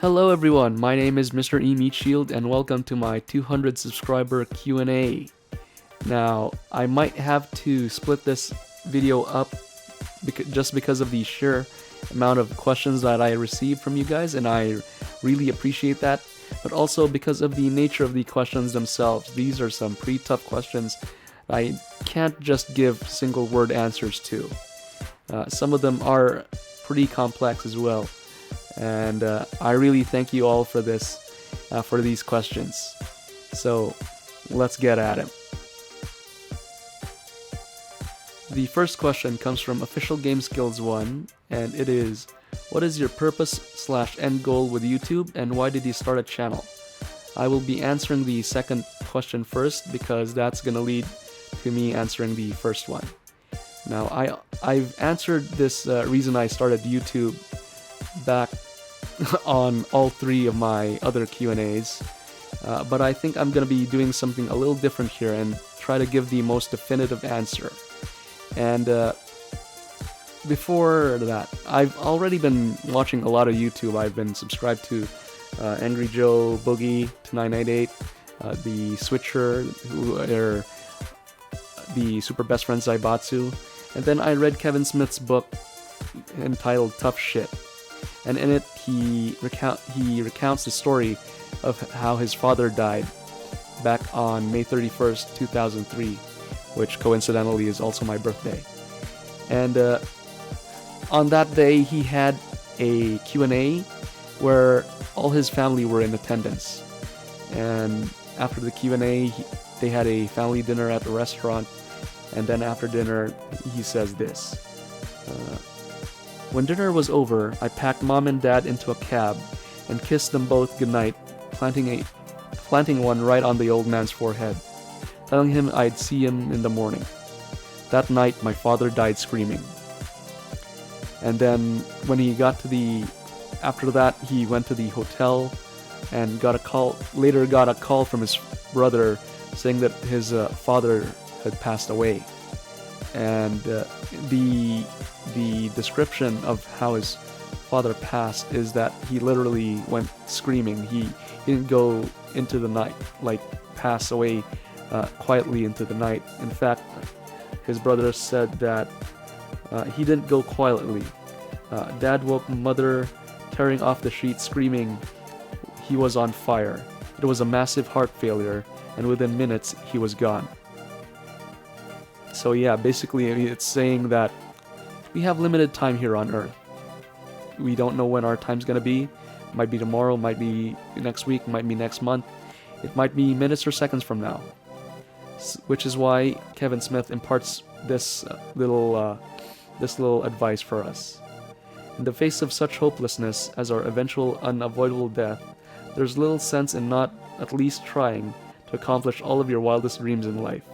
Hello everyone, my name is Mr. Meatshield and welcome to my 200 subscriber Q&A. Now, I might have to split this video up just because of the sheer amount of questions that I received from you guys, and I really appreciate that, but also because of the nature of the questions themselves. These are some pretty tough questions I can't just give single word answers to. Some of them are pretty complex as well. And I really thank you all for this, for these questions. So let's get at it. The first question comes from Official Game Skills 1, and it is, what is your purpose/end goal with YouTube, and why did you start a channel? I will be answering the second question first because that's gonna lead to me answering the first one. Now, I've answered this reason I started YouTube back on all three of my other Q&As, but I think I'm going to be doing something a little different here and try to give the most definitive answer. And before that, I've already been watching a lot of YouTube. I've been subscribed to Angry Joe, Boogie, 988, the Switcher, who are the Super Best Friends Zaibatsu, and then I read Kevin Smith's book entitled Tough Shit. And in it, he recounts the story of how his father died back on May 31st, 2003, which coincidentally is also my birthday. And on that day, he had a Q&A where all his family were in attendance. And after the Q&A, they had a family dinner at the restaurant. And then after dinner, he says this. When dinner was over, I packed Mom and Dad into a cab and kissed them both goodnight, planting one right on the old man's forehead, telling him I'd see him in the morning. That night, my father died screaming. And then when he got to after that, he went to the hotel and later got a call from his brother saying that his father had passed away. And the description of how his father passed is that he literally went screaming. He didn't go into the night, like pass away quietly into the night. In fact, his brother said that he didn't go quietly. Dad woke Mother tearing off the sheet screaming he was on fire. It was a massive heart failure, and within minutes he was gone. So yeah, basically it's saying that we have limited time here on Earth. We don't know when our time's gonna be. Might be tomorrow, might be next week, might be next month. It might be minutes or seconds from now. Which is why Kevin Smith imparts this little advice for us. In the face of such hopelessness as our eventual unavoidable death, there's little sense in not at least trying to accomplish all of your wildest dreams in life.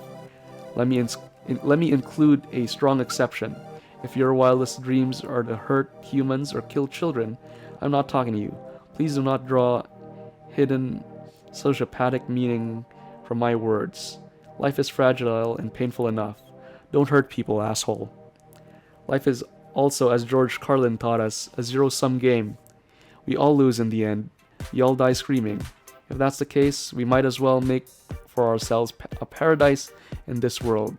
Let me include a strong exception. If your wildest dreams are to hurt humans or kill children, I'm not talking to you. Please do not draw hidden sociopathic meaning from my words. Life is fragile and painful enough. Don't hurt people, asshole. Life is also, as George Carlin taught us, a zero-sum game. We all lose in the end. We all die screaming. If that's the case, we might as well make for ourselves a paradise in this world.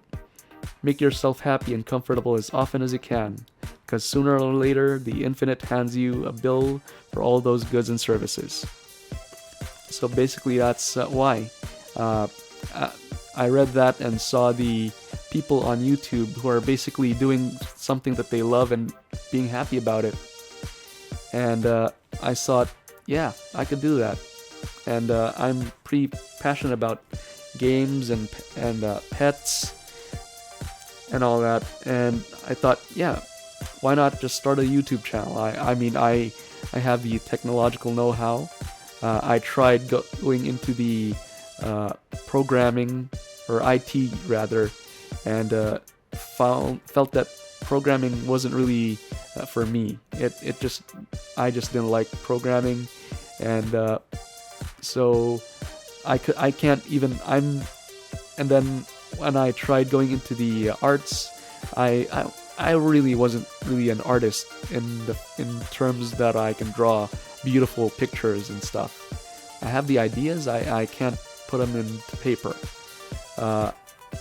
Make yourself happy and comfortable as often as you can, because sooner or later the infinite hands you a bill for all those goods and services. So basically that's why. I read that and saw the people on YouTube who are basically doing something that they love and being happy about it. And I thought, yeah, I could do that. And I'm pretty passionate about games and pets and all that, and I thought, yeah, why not just start a YouTube channel? I mean, I have the technological know-how. I tried going into the programming, or IT rather, and felt that programming wasn't really for me. I just didn't like programming, and so I can't even. And then when I tried going into the arts, I really wasn't really an artist in terms that I can draw beautiful pictures and stuff. I have the ideas, I can't put them into paper.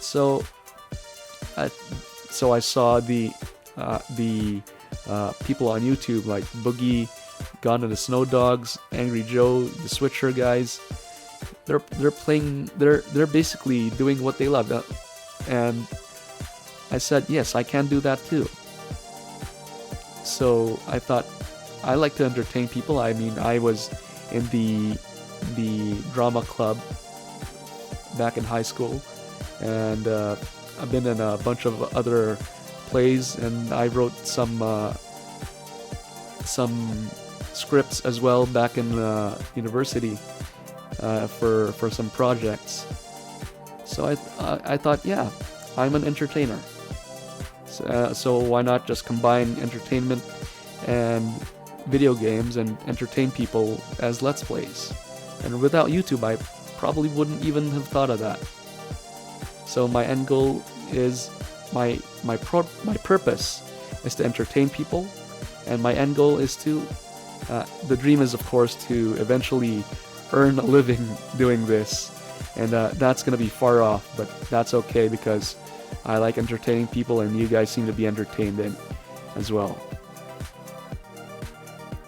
So I saw the people on YouTube like Boogie, Gone to the Snow Dogs, Angry Joe, the Switcher guys. They're basically doing what they love, and I said yes, I can do that too. So I thought I like to entertain people. I mean, I was in the drama club back in high school, and I've been in a bunch of other plays, and I wrote some scripts as well back in university for some projects. So I thought, yeah, I'm an entertainer. So why not just combine entertainment and video games and entertain people as Let's Plays? And without YouTube, I probably wouldn't even have thought of that. So my end goal is my purpose is to entertain people, and my end goal is to the dream is, of course, to eventually earn a living doing this, and that's gonna be far off, but that's okay because I like entertaining people, and you guys seem to be entertained in as well.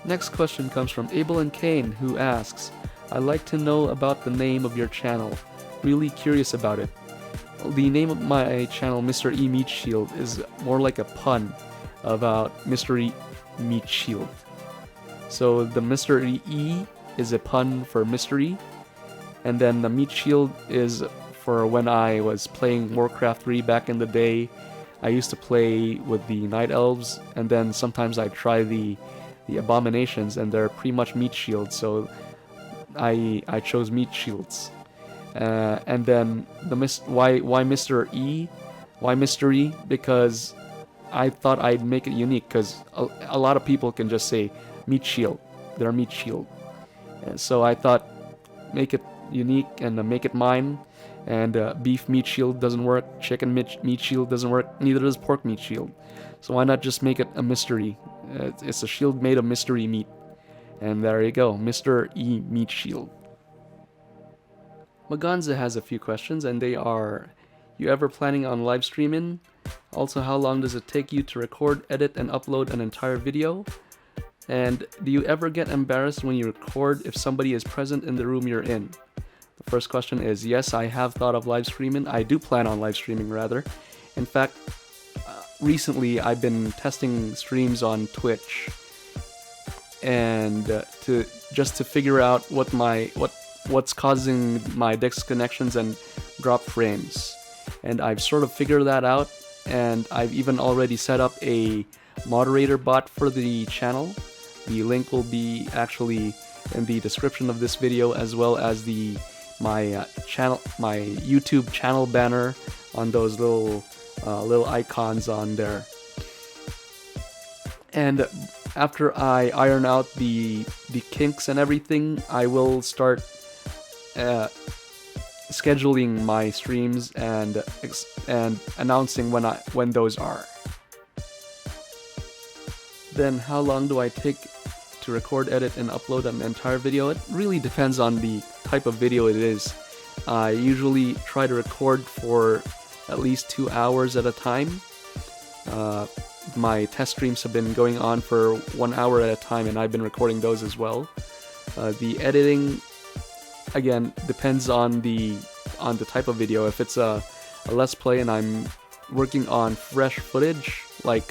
Next question comes from Abel and Kane, who asks, I'd like to know about the name of your channel. Really curious about it. The name of my channel, Mr. E Meatshield, is more like a pun about Mystery Meatshield. So the Mr. E is a pun for mystery, and then the Meatshield is for when I was playing Warcraft 3 back in the day. I used to play with the Night Elves, and then sometimes I'd try the Abominations, and they're pretty much meat shields, so I chose meat shields. And then why Mr. E? Why mystery? Because I thought I'd make it unique, because a lot of people can just say meat shield. They're meat shield. And so I thought, make it unique and make it mine. And beef meat shield doesn't work, chicken meat shield doesn't work, neither does pork meat shield. So why not just make it a mystery? It's a shield made of mystery meat. And there you go, Mr. E Meatshield. Maganza has a few questions, and they are, you ever planning on live streaming? Also, how long does it take you to record, edit, and upload an entire video? And do you ever get embarrassed when you record if somebody is present in the room you're in? The first question is, yes, I have thought of live streaming. I do plan on live streaming, rather. In fact, recently I've been testing streams on Twitch, and to figure out what's causing my disconnections and drop frames. And I've sort of figured that out, and I've even already set up a moderator bot for the channel. The link will be actually in the description of this video, as well as my YouTube channel banner on those little icons on there. And after I iron out the kinks and everything, I will start scheduling my streams and announcing when those are. Then how long do I take to record, edit, and upload an entire video? It really depends on the type of video it is. I usually try to record for at least 2 hours at a time. My test streams have been going on for 1 hour at a time, and I've been recording those as well. The editing, again, depends on the type of video. If it's a Let's Play and I'm working on fresh footage, like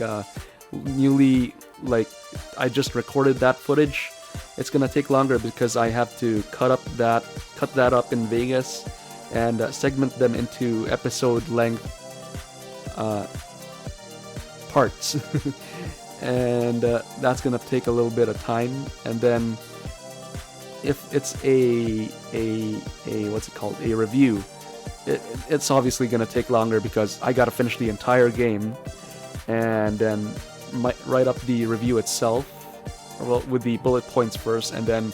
I just recorded that footage, it's gonna take longer because I have to cut that up in Vegas and segment them into episode length parts. And that's gonna take a little bit of time. And then if it's a what's it called, a review, it's obviously gonna take longer because I gotta finish the entire game and then write up the review itself, well, with the bullet points first, and then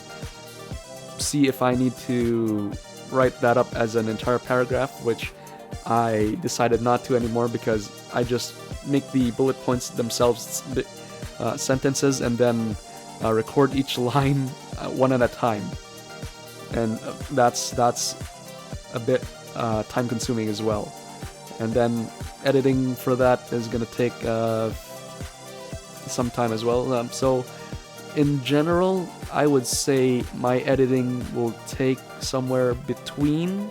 see if I need to write that up as an entire paragraph, which I decided not to anymore because I just make the bullet points themselves sentences, and then record each line one at a time, and that's a bit time consuming as well. And then editing for that is gonna take some time as well. So in general, I would say my editing will take somewhere between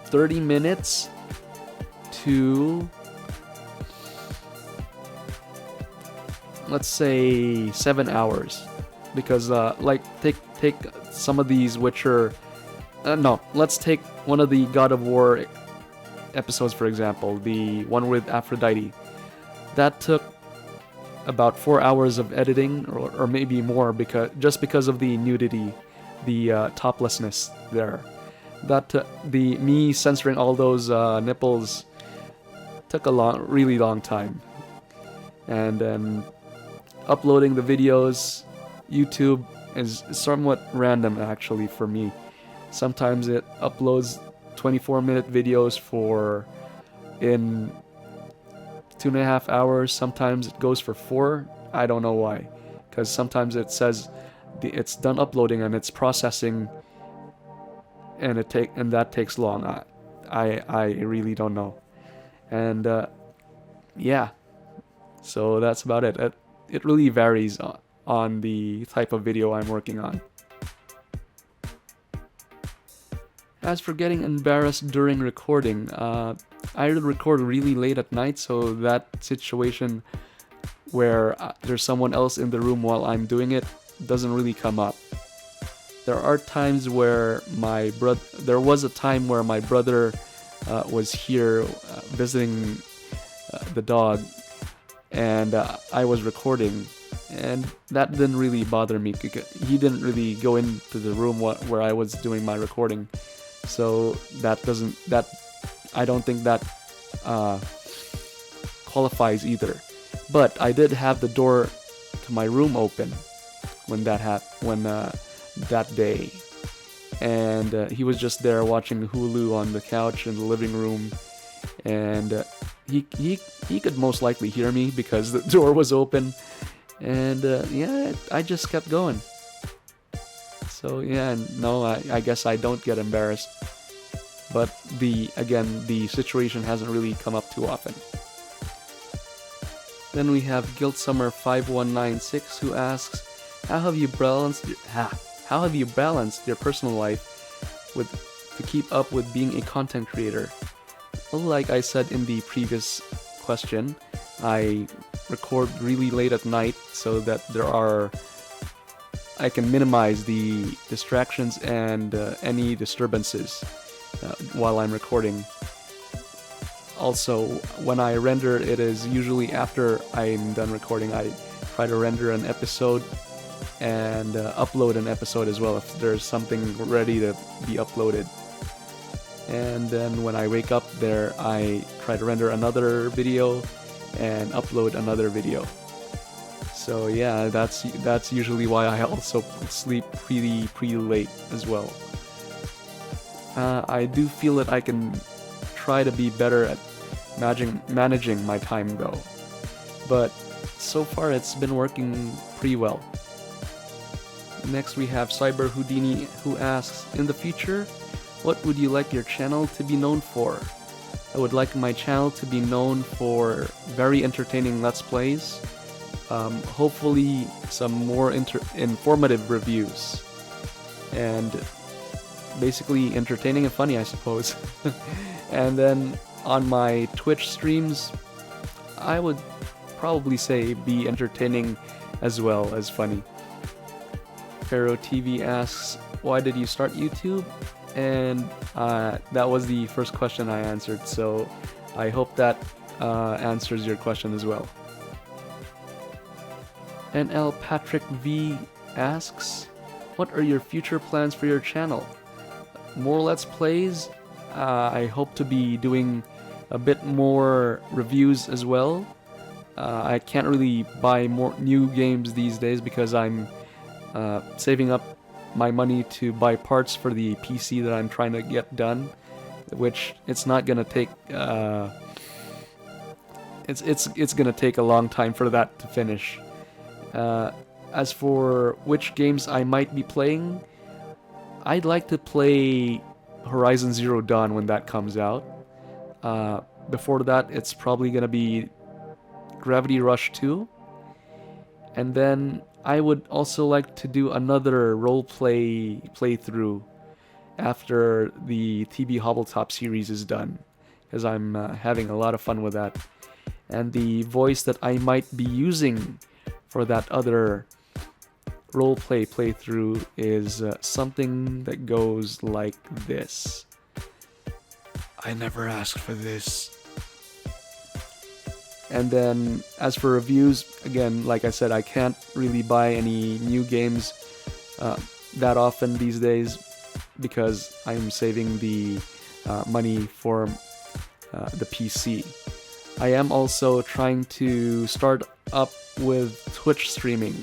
30 minutes to, let's say, 7 hours, because like take some of these which are no, let's take one of the God of War episodes, for example, the one with Aphrodite. That took about 4 hours of editing, or maybe more, because of the nudity, the toplessness there. That the me censoring all those nipples took a really long time, and then uploading the videos. YouTube is somewhat random actually for me. Sometimes it uploads 24-minute videos in 2.5 hours. Sometimes it goes for 4. I don't know why, because sometimes it says it's done uploading and it's processing, and that takes long. I really don't know, and yeah. So that's about it. It really varies on the type of video I'm working on. As for getting embarrassed during recording, I record really late at night, so that situation where there's someone else in the room while I'm doing it doesn't really come up. There are times where there was a time where my brother was here visiting the dog, and I was recording, and that didn't really bother me because he didn't really go into the room where I was doing my recording. So I don't think that qualifies either. But I did have the door to my room open when that day, and he was just there watching Hulu on the couch in the living room, and he could most likely hear me because the door was open, and yeah, I just kept going. So yeah, no, I guess I don't get embarrassed, but the situation hasn't really come up too often. Then we have Guilt Summer 5196 who asks, how have you balanced your personal life to keep up with being a content creator? Well, like I said in the previous question, I record really late at night so that I can minimize the distractions and any disturbances while I'm recording. Also, when I render, it is usually after I'm done recording. I try to render an episode and upload an episode as well if there's something ready to be uploaded. And then when I wake up there, I try to render another video and upload another video. So yeah, that's usually why I also sleep pretty late as well. I do feel that I can try to be better at managing my time though, but so far it's been working pretty well. Next we have Cyber Houdini who asks, in the future, what would you like your channel to be known for? I would like my channel to be known for very entertaining Let's Plays, hopefully some more informative reviews, and basically entertaining and funny, I suppose. And then on my Twitch streams, I would probably say be entertaining as well as funny. Pharaoh TV asks, why did you start YouTube? And that was the first question I answered, so I hope that answers your question as well. NL Patrick V asks, what are your future plans for your channel? More Let's Plays. I hope to be doing a bit more reviews as well. I can't really buy more new games these days because I'm saving up my money to buy parts for the PC that I'm trying to get done, which it's not gonna take. It's gonna take a long time for that to finish. As for which games I might be playing, I'd like to play Horizon Zero Dawn when that comes out. Before that, it's probably gonna be Gravity Rush 2. And then I would also like to do another roleplay playthrough after the TB Hobbletop series is done, because I'm having a lot of fun with that. And the voice that I might be using for that other roleplay playthrough is something that goes like this. I never asked for this. And then as for reviews, again, like I said, I can't really buy any new games that often these days because I'm saving the money for the PC. I am also trying to start up with Twitch streaming,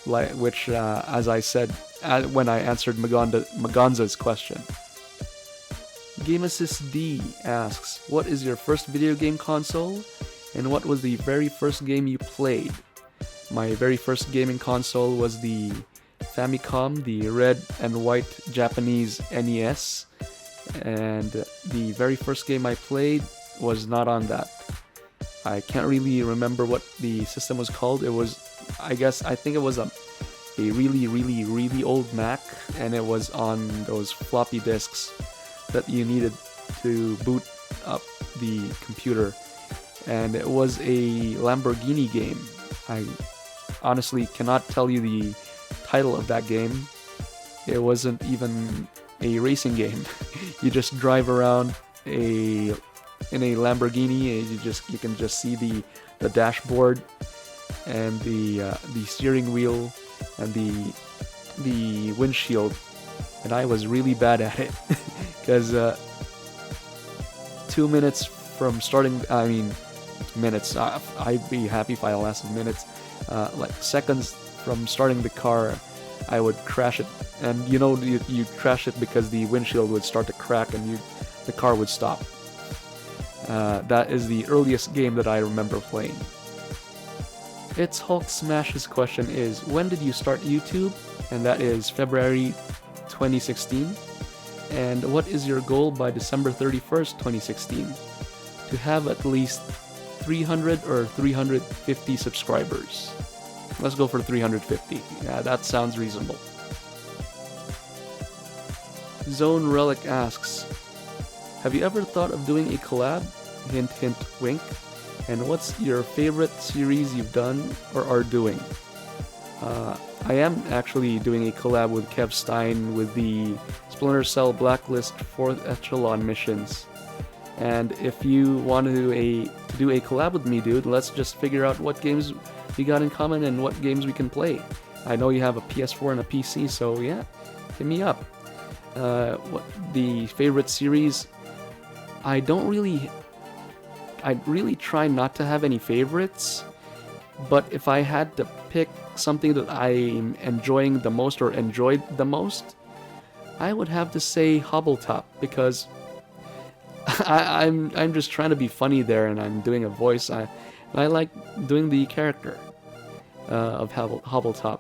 which, as I said when I answered Magonza's question. GameAssist D asks, what is your first video game console? And what was the very first game you played? My very first gaming console was the Famicom, the red and white Japanese NES, and the very first game I played was not on that. I can't really remember what the system was called. It was, I think it was a really old Mac, and it was on those floppy disks that you needed to boot up the computer. And it was a Lamborghini game. I honestly cannot tell you the title of that game. It wasn't even a racing game. You just drive around in a Lamborghini, and you can just see the dashboard and the steering wheel and the windshield. And I was really bad at it because 2 minutes from starting, minutes, I'd be happy if I lasted minutes, like seconds from starting the car, I would crash it. And you crash it because the windshield would start to crack and the car would stop. That is the earliest game that I remember playing. It's Hulk Smash's question is, when did you start YouTube? And that is February 2016. And what is your goal by December 31st, 2016? To have at least 300 or 350 subscribers. Let's go for 350. Yeah, that sounds reasonable. Zone Relic asks, have you ever thought of doing a collab? Hint, hint, wink. And what's your favorite series you've done or are doing? I am actually doing a collab with Kev Stein with the Splinter Cell Blacklist 4th Echelon missions. And if you want to do a collab with me, dude, let's just figure out what games we got in common and what games we can play. I know you have a PS4 and a PC, so yeah, hit me up. What the favorite series? I really try not to have any favorites, but if I had to pick something that I'm enjoying the most or enjoyed the most, I would have to say Hobbletop, because I'm just trying to be funny there, and I'm doing a voice. I like doing the character of Hobbletop,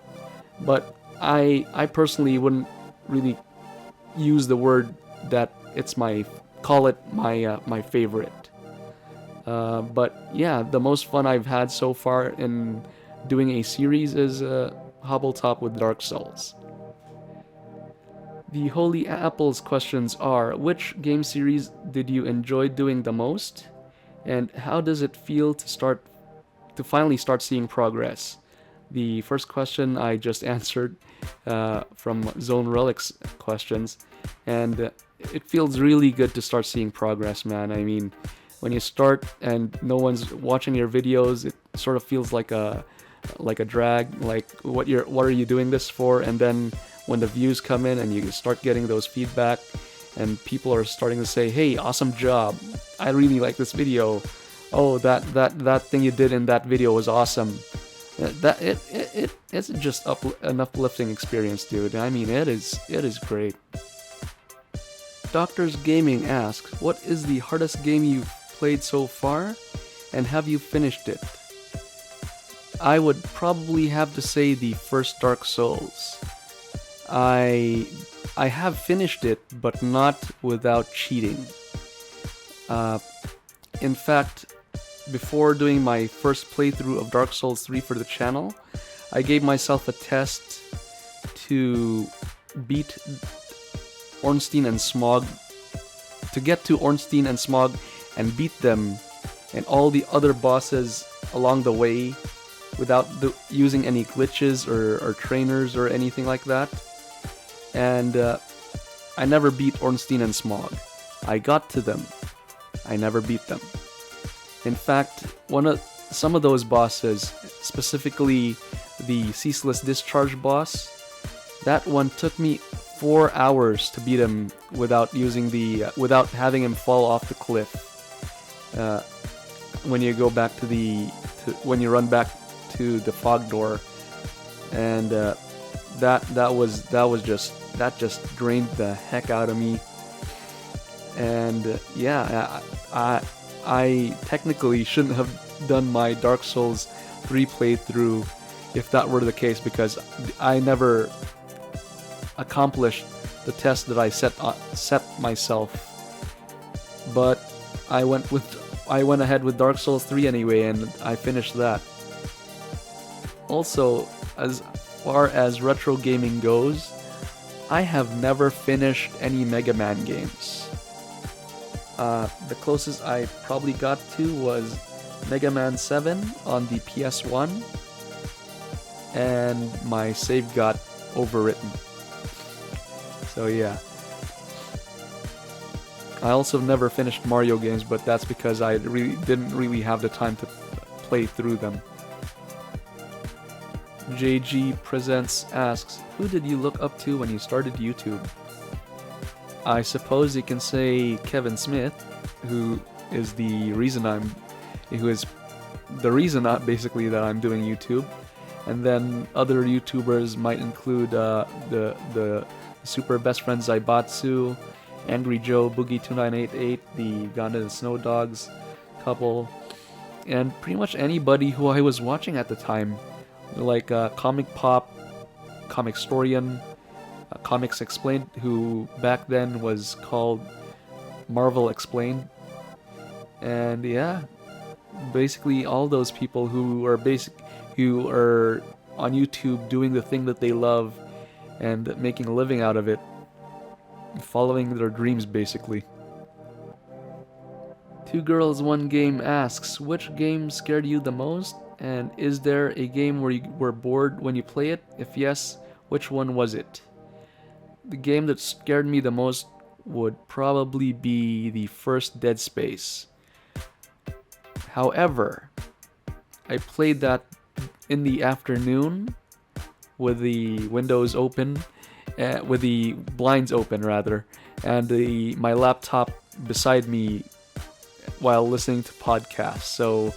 but I personally wouldn't really use the word that it's my favorite. But yeah, the most fun I've had so far in doing a series is Hobbletop with Dark Souls. The Holy Apple's questions are, which game series did you enjoy doing the most? And how does it feel to finally start seeing progress? The first question I just answered from Zone Relic's questions, and it feels really good to start seeing progress, man. I mean, when you start and no one's watching your videos, it sort of feels like a drag, like what are you doing this for? And then when the views come in and you start getting those feedback and people are starting to say, hey, awesome job, I really like this video, oh, that thing you did in that video was awesome, it's just an uplifting experience, dude. I mean, it is great. Doctors Gaming asks, what is the hardest game you've played so far, and have you finished it? I would probably have to say the first Dark Souls. I I have finished it, but not without cheating. Uh, in fact, before doing my first playthrough of Dark Souls 3 for the channel, I gave myself a test to beat Ornstein and Smog, to get to Ornstein and Smog and beat them and all the other bosses along the way without using any glitches or trainers or anything like that. And I never beat Ornstein and Smog. I got to them. I never beat them. In fact, some of those bosses, specifically the Ceaseless Discharge boss, that one took me 4 hours to beat him without having him fall off the cliff. When you go back when you run back to the fog door, and that just drained the heck out of me. And yeah, I technically shouldn't have done my Dark Souls 3 playthrough if that were the case, because I never accomplished the test that I set myself. But I went ahead with Dark Souls 3 anyway, and I finished that. Also, as far as retro gaming goes, I have never finished any Mega Man games. The closest I probably got to was Mega Man 7 on the PS1, and my save got overwritten. So yeah. I also never finished Mario games, but that's because I didn't really have the time to play through them. JG Presents asks, who did you look up to when you started YouTube? I suppose you can say Kevin Smith, who is the reason basically that I'm doing YouTube. And then other YouTubers might include the Super Best Friends Zaibatsu, Angry Joe, Boogie2988, the Ganda and Snow Dogs couple, and pretty much anybody who I was watching at the time, like Comic Pop, Comic Storian, Comics Explained, who back then was called Marvel Explained, and yeah, basically all those people who are on YouTube doing the thing that they love and making a living out of it, following their dreams basically. Two Girls One Game asks, which game scared you the most, and is there a game where you were bored when you play it? If yes, which one was it? The game that scared me the most would probably be the first Dead Space. However, I played that in the afternoon with the windows open, with the blinds open rather, and my laptop beside me while listening to podcasts. So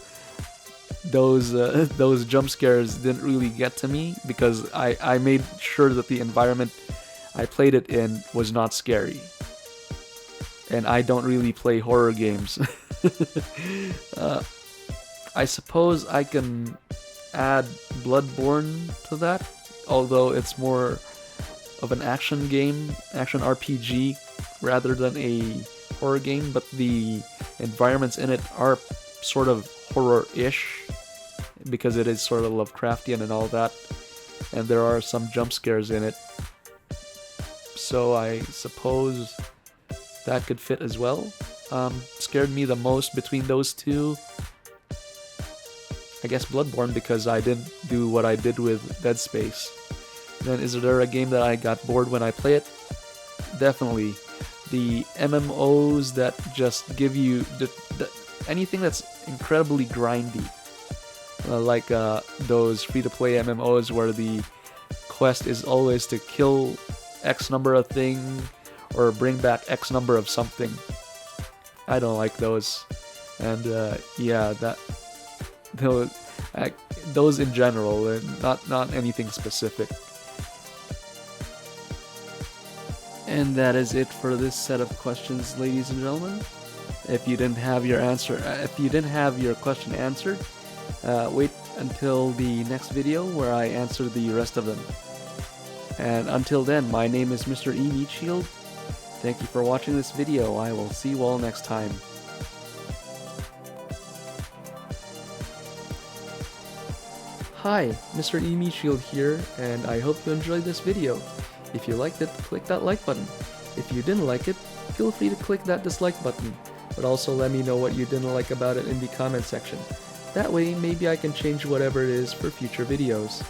those jump scares didn't really get to me because I made sure that the environment I played it in was not scary. And I don't really play horror games. I suppose I can add Bloodborne to that, although it's more of an action game, action RPG, rather than a horror game, but the environments in it are sort of horror-ish, because it is sort of Lovecraftian and all that, and there are some jump scares in it. So I suppose that could fit as well. Scared me the most between those two, I guess Bloodborne, because I didn't do what I did with Dead Space. Then is there a game that I got bored when I play it? Definitely. The MMOs that just give you anything that's incredibly grindy. Like those free-to-play MMOs where the quest is always to kill X number of thing or bring back X number of something. I don't like those. And yeah, those in general, not anything specific. And that is it for this set of questions, ladies and gentlemen. If you didn't have your question answered, wait until the next video where I answer the rest of them. And until then, my name is Mr. Meatshield. Thank you for watching this video. I will see you all next time. Hi, Mr. Meatshield here, and I hope you enjoyed this video. If you liked it, click that like button. If you didn't like it, feel free to click that dislike button, but also let me know what you didn't like about it in the comment section. That way, maybe I can change whatever it is for future videos.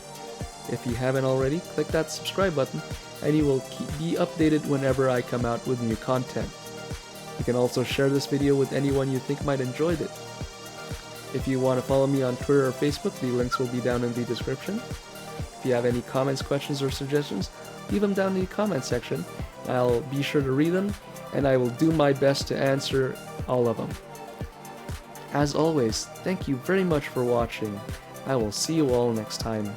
If you haven't already, click that subscribe button, and you will be updated whenever I come out with new content. You can also share this video with anyone you think might enjoy it. If you want to follow me on Twitter or Facebook, the links will be down in the description. If you have any comments, questions, or suggestions, leave them down in the comment section. I'll be sure to read them, and I will do my best to answer all of them. As always, thank you very much for watching. I will see you all next time.